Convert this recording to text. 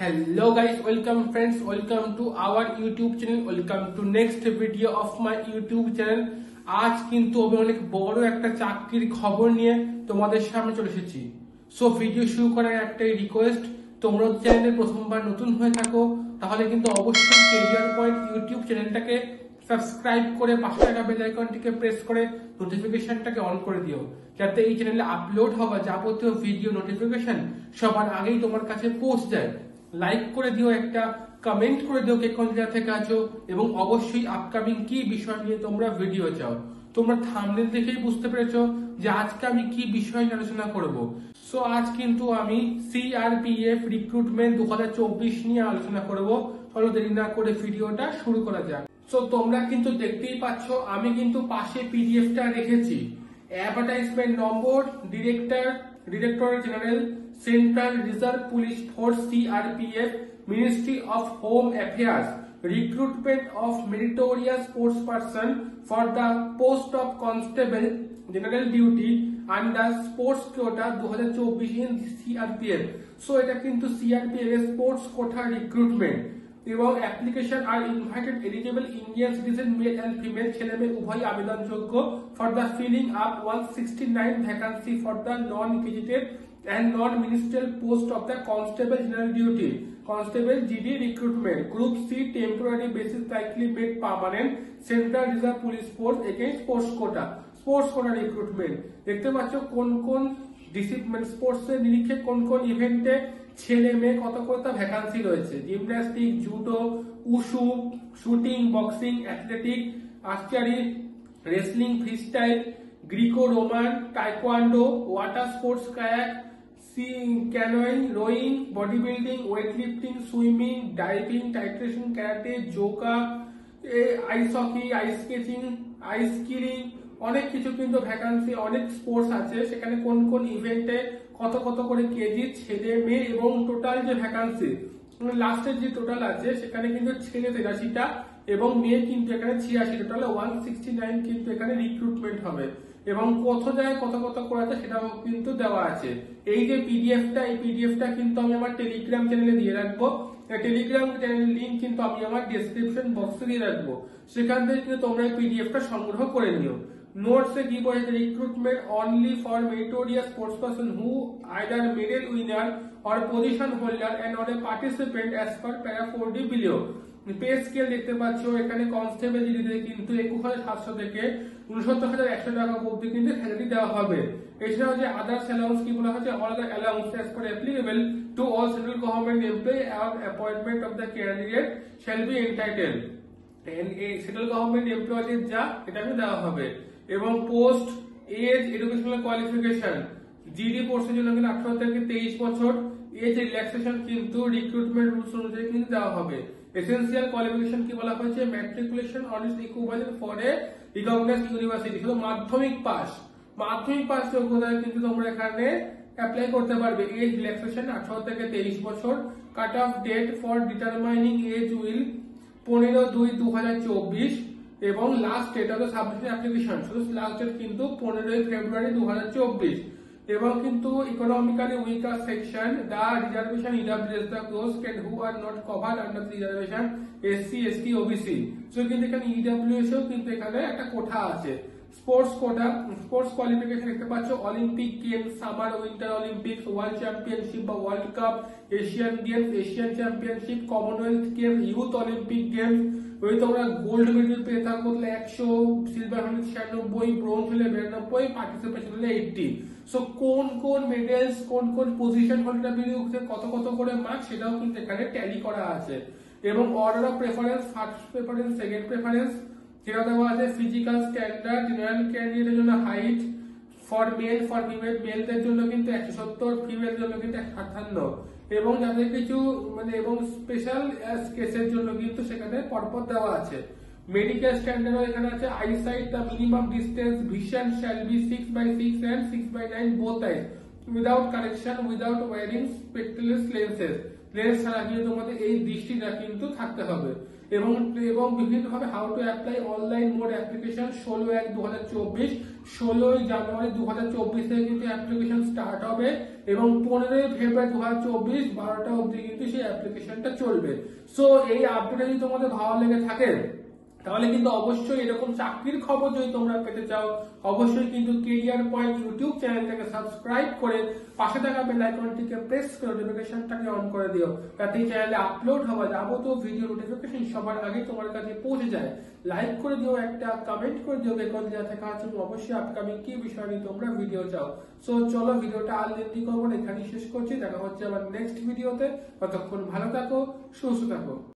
Hello guys, welcome friends, welcome to our YouTube channel, welcome to next video of my YouTube channel। আজ কিন্তু আমি অনেক বড় একটা চাকরির খবর নিয়ে তোমাদের সামনে চলে এসেছি। সো ভিডিও শুরু করার একটাই রিকোয়েস্ট, তোমরা চ্যানেলে প্রথমবার নতুন হয়ে থাকো তাহলে কিন্তু অবশ্যই ক্যারিয়ার পয়েন্ট ইউটিউব চ্যানেলটাকে সাবস্ক্রাইব করে পাশে থাকা বেল আইকনটিকে প্রেস করে নোটিফিকেশনটাকে অন করে দিও, যাতে এই চ্যানেলে আপলোড হওয়া যাবতীয় ভিডিও নোটিফিকেশন সবার আগেই তোমার কাছে পৌঁছে যায়। লাইক করে দিও, একটা কমেন্ট করে দিও কে কোন জায়গা থেকে আছো, এবং অবশ্যই আপকামিং কি বিষয় নিয়ে তোমরা ভিডিও চাও। তোমরা থাম্বনেল দেখেই বুঝতে পেরেছো যে আজকে আমি কি বিষয় আলোচনা করব। সো আজ কিন্তু আমি সিআরপিএফ রিক্রুটমেন্ট 2024 নিয়ে আলোচনা করব। চলো দেরি না করে ভিডিওটা শুরু করা যাক। সো তোমরা কিন্তু দেখতেই পাচ্ছ আমি কিন্তু পাশে পিডিএফটা রেখেছি। Advertisement number, director general, central reserve police force CRPF, ministry of home affairs, recruitment of meritorious sports person for the post of constable general duty under sports quota 2024 in CRPF। So এটা কিন্তু CRPF এর sports quota recruitment, এবং application are invited eligible Indian citizen male and female ছেলেমেয়ে উভয় আবেদনযোগ্য for the filling up 169 vacancy for the non gazetted and non-ministerial post of the Constable General Duty, Constable GD recruitment, Group C temporary basis likely made permanent, Central Reserve Police Force against sports quota recruitment। দেখতে পাচ্ছ কোন কোন discipline sports এর নিরিখে কোন কোন ইভেন্টে ছেলে মেয়ে কত কত ভ্যাকান্সি রয়েছে। Gymnastic, judo, wushu, shooting, boxing, athletic, archery, wrestling, freestyle, Greco Roman, taekwondo, water sports, kayak, canoeing, rowing, body building, weight lifting, swimming, diving, titration, karate, yoga, ice hockey, ice skating, ice skiing, অনেক কিছু কিন্তু vacancy, অনেক sports আছে। সেখানে কোন কোন ইভেন্টে কত কত করে কেজি ছেলে মেয়ে, এবং টোটাল যে ভ্যাকান্সি লাস্টের যে টোটাল আছে সেখানে কিন্তু ছেলে 83টা এবং মেয়ে কিন্তু এখানে 86, টোটাল 169 কিন্তু এখানে রিক্রুটমেন্ট হবে। এবং কত জায়গায় কত কত করাতে সেটাও কিন্তু দেওয়া আছে। এই যে পিডিএফটা, এই পিডিএফটা কিন্তু আমি আমার টেলিগ্রাম চ্যানেলে দিয়ে রাখবো। টেলিগ্রাম চ্যানেলের লিংক কিন্তু আমি আমার ডেসক্রিপশন বক্সে দিয়ে রাখবো, সেখান থেকে কিন্তু তোমরা এই পিডিএফটা সংগ্রহ করে নিও। নোটসে কি বলেছে, recruitment only for meritorious sports person who either medal winner or position holder and or a participant as per para 4D below. Pay scale দেখতে পাচ্ছ এখানে কনস্টেবল জিডিতে কিন্তু 21,700 থেকে 69,100 টাকা অবধি কিন্তু স্যালারি দেওয়া হবে। এছাড়াও যে আদার্স অ্যালাউন্স কি বলা হচ্ছে, all other allowance as per applicable to all central government employee or appointment of the candidate shall be entitled. Central government এমপ্লয়িদের যা এটাকে দেওয়া হবে। এবং post, age, educational qualification, GD পোস্টের জন্য কিন্তু 18 থেকে 23 বছর, এজ রিল্যাক্সেশন কিন্তু রিক্রুটমেন্ট রুলস অনুযায়ী কিন্তু দেওয়া হবে। এসেন্সিয়াল কোয়ালিফিকেশন কি বলা হয়েছে, matriculation on its equivalent for a recognised university, শুধু মাধ্যমিক পাস যোগ্যতায় কিন্তু তোমরা এখানে অ্যাপ্লাই করতে পারবে। এজ রিল্যাক্সেশন 18 থেকে 23 বছর। Cut off date for determining age will 15/2/2024, এবং last date of the submission application, শুধু লাস্ট ডেট কিন্তু 15 ফেব্রুয়ারি 2024। এবং কিন্তু economically weaker section, the reservation EWS, the close can who are not covered under the reservation SC, ST, OBC. So কিন্তু এখানে EWS এও কিন্তু এখানে একটা কোঠা আছে। স্পোর্টস কোটা, স্পোর্টস কোয়ালিফিকেশন দেখতে পাচ্ছ, Olympic games, summer winter Olympics, world championship বা world cup, Asian games, Asian championship, Commonwealth games, youth Olympic games. ওই তোমরা গোল্ড মেডেল পেয়ে থাকো 100, সিলভার হলে 96, ব্রোঞ্জ হলে 92, পার্টিসিপেশন হলে 80। সো কোন কোন মেডেলস, কোন কোন পজিশন হলটা বিরুদ্ধে কত কত করে মার্ক, সেটাও কিন্তু এখানে ট্যালি করা আছে। এবং order of preference, first preference, second preference যেটা দেওয়া আছে। ফিজিক্যাল স্ট্যান্ডার্ড, জেনারেল ক্যান্ডিডেটের জন্য height, for male for female, মেলদের জন্য কিন্তু 170, ফিমেলের জন্য কিন্তু 158, এবং যাদের কিছু এবং স্পেশাল কেসের জন্য কিন্তু সেখানে পরপর দেওয়া আছে। মেডিকেল স্ট্যান্ডার্ড এখানে আছে। Eyesight, the minimum distance vision shall be 6/6 and 6/9 both eyes without correction, without wearing spectacles lenses। Lens ছাড়া কিন্তু তোমাদের এই দৃষ্টিটা কিন্তু থাকতে হবে। এবং এবং বিভিন্নভাবে how to apply online mode application 16/1/2024, 16 জানুয়ারি 2024 থেকে কিন্তু অ্যাপ্লিকেশন স্টার্ট হবে এবং 15 ফেব্রুয়ারি 2024 12টা অবধি কিন্তু সেই অ্যাপ্লিকেশনটা চলবে। সো এই আপডেট যদি তোমাদের ভালো লেগে থাকে তাহলে কিন্তু অবশ্যই এরকম চাকরির খবর যদি তোমরা পেতে চাও অবশ্যই কিন্তু কেরিয়ার পয়েন্ট ইউটিউব চ্যানেলটাকে সাবস্ক্রাইব করে পাশে থাকা বেল আইকনটিকে প্রেস করে নোটিফিকেশনটাকে অন করে দিও, যাতে এই চ্যানেলে আপলোড হওয়া যাবতীয় ভিডিও নোটিফিকেশন সবার আগে তোমার কাছে পৌঁছে যায়। লাইক করে দিও, একটা কমেন্ট করে দিও বেকন যা থাকা আছে, অবশ্যই আপকামিং কি বিষয় নিয়ে তোমরা ভিডিও চাও। সো চলো ভিডিওটা আর লেন্দি করবো না, এখানেই শেষ করছি। দেখা হচ্ছে আবার নেক্সট ভিডিওতে। ততক্ষণ ভালো থাকো, সুস্থ থাকো।